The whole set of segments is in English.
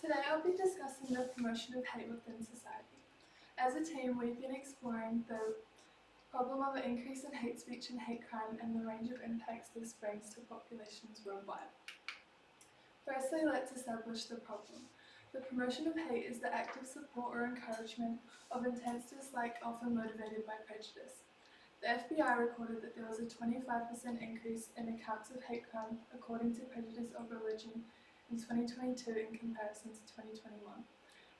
Today I'll be discussing the promotion of hate within society. As a team, we've been exploring the problem of an increase in hate speech and hate crime and the range of impacts this brings to populations worldwide. Firstly, let's establish the problem. The promotion of hate is the active support or encouragement of intense dislike often motivated by prejudice. The FBI recorded that there was a 25% increase in accounts of hate crime according to prejudice of religion in 2022 in comparison to 2021.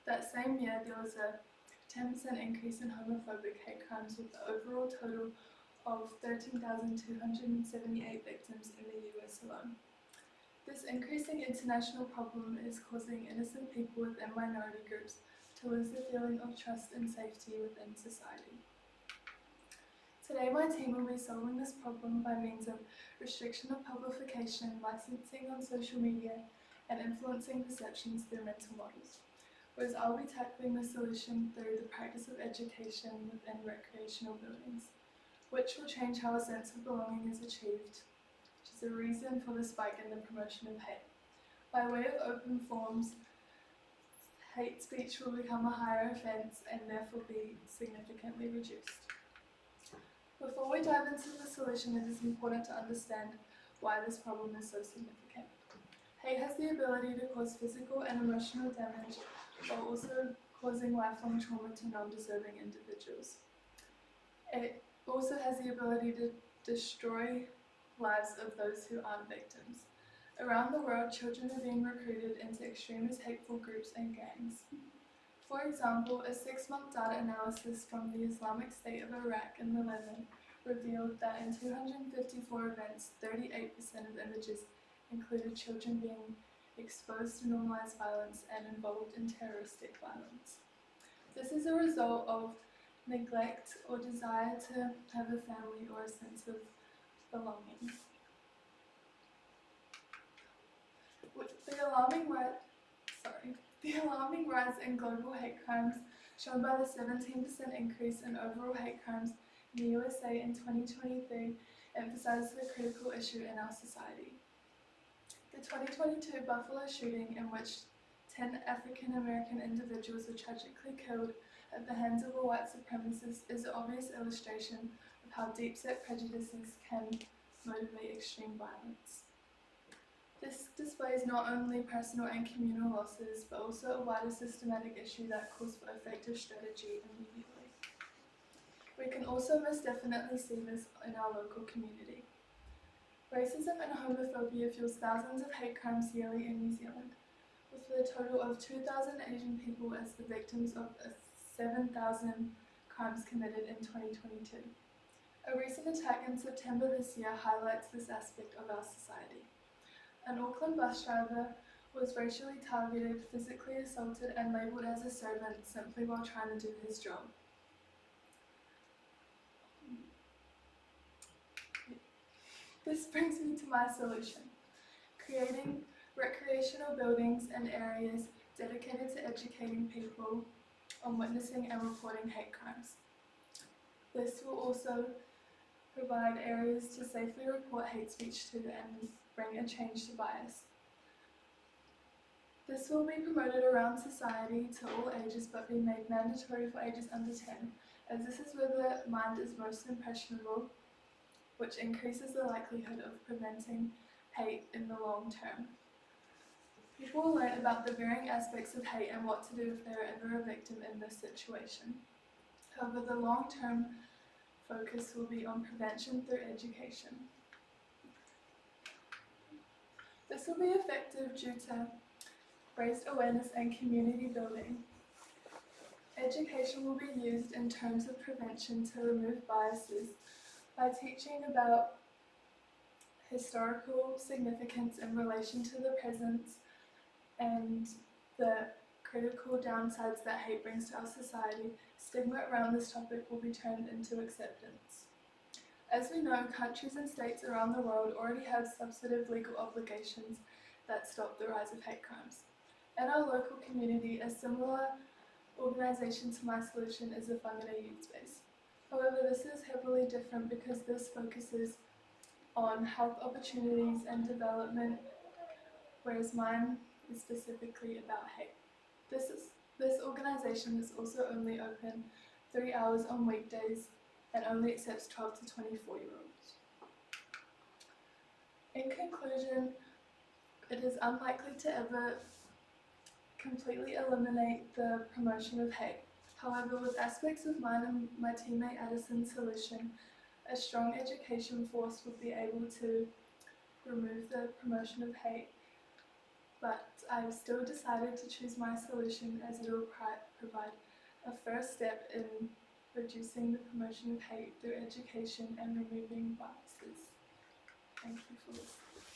That same year, there was a 10% increase in homophobic hate crimes with the overall total of 13,278 victims in the US alone. This increasing international problem is causing innocent people within minority groups to lose the feeling of trust and safety within society. Today my team will be solving this problem by means of restriction of publication, licensing on social media, and influencing perceptions through mental models. Whereas I'll be tackling the solution through the practice of education within recreational buildings, which will change how a sense of belonging is achieved, which is a reason for the spike in the promotion of hate. By way of open forms, hate speech will become a higher offence and therefore be significantly reduced. Before we dive into the solution, it is important to understand why this problem is so significant. Hate has the ability to cause physical and emotional damage while also causing lifelong trauma to non-deserving individuals. It also has the ability to destroy lives of those who aren't victims. Around the world, children are being recruited into extremist hateful groups and gangs. For example, a 6-month data analysis from the Islamic State of Iraq and the Levant revealed that in 254 events, 38% of images included children being exposed to normalized violence and involved in terroristic violence. This is a result of neglect or desire to have a family or a sense of belonging. The alarming rise in global hate crimes, shown by the 17% increase in overall hate crimes in the USA in 2023, emphasizes the critical issue in our society. The 2022 Buffalo shooting, in which 10 African American individuals were tragically killed at the hands of a white supremacist, is an obvious illustration of how deep-set prejudices can motivate extreme violence. This displays not only personal and communal losses, but also a wider systematic issue that calls for effective strategy immediately. We can also most definitely see this in our local community. Racism and homophobia fuels thousands of hate crimes yearly in New Zealand, with a total of 2,000 Asian people as the victims of 7,000 crimes committed in 2022. A recent attack in September this year highlights this aspect of our society. An Auckland bus driver was racially targeted, physically assaulted, and labelled as a servant simply while trying to do his job. This brings me to my solution: creating recreational buildings and areas dedicated to educating people on witnessing and reporting hate crimes. This will also provide areas to safely report hate speech to and bring a change to bias. This will be promoted around society to all ages but be made mandatory for ages under 10, as this is where the mind is most impressionable, which increases the likelihood of preventing hate in the long term. People will learn about the varying aspects of hate and what to do if they are ever a victim in this situation. However, the long-term focus will be on prevention through education. This will be effective due to raised awareness and community building. Education will be used in terms of prevention to remove biases by teaching about historical significance in relation to the present and the critical downsides that hate brings to our society. Stigma around this topic will be turned into acceptance. As we know, countries and states around the world already have substantive legal obligations that stop the rise of hate crimes. In our local community, a similar organisation to my solution is the Whangara Youth Space. However, this is heavily different because this focuses on health opportunities and development, whereas mine is specifically about hate. This organisation is also only open 3 hours on weekdays and only accepts 12 to 24-year-olds. In conclusion, it is unlikely to ever completely eliminate the promotion of hate. However, with aspects of mine and my teammate Addison's solution, a strong education force would be able to remove the promotion of hate, but I've still decided to choose my solution as it will provide a first step in reducing the promotion of hate through education and removing biases. Thank you for listening.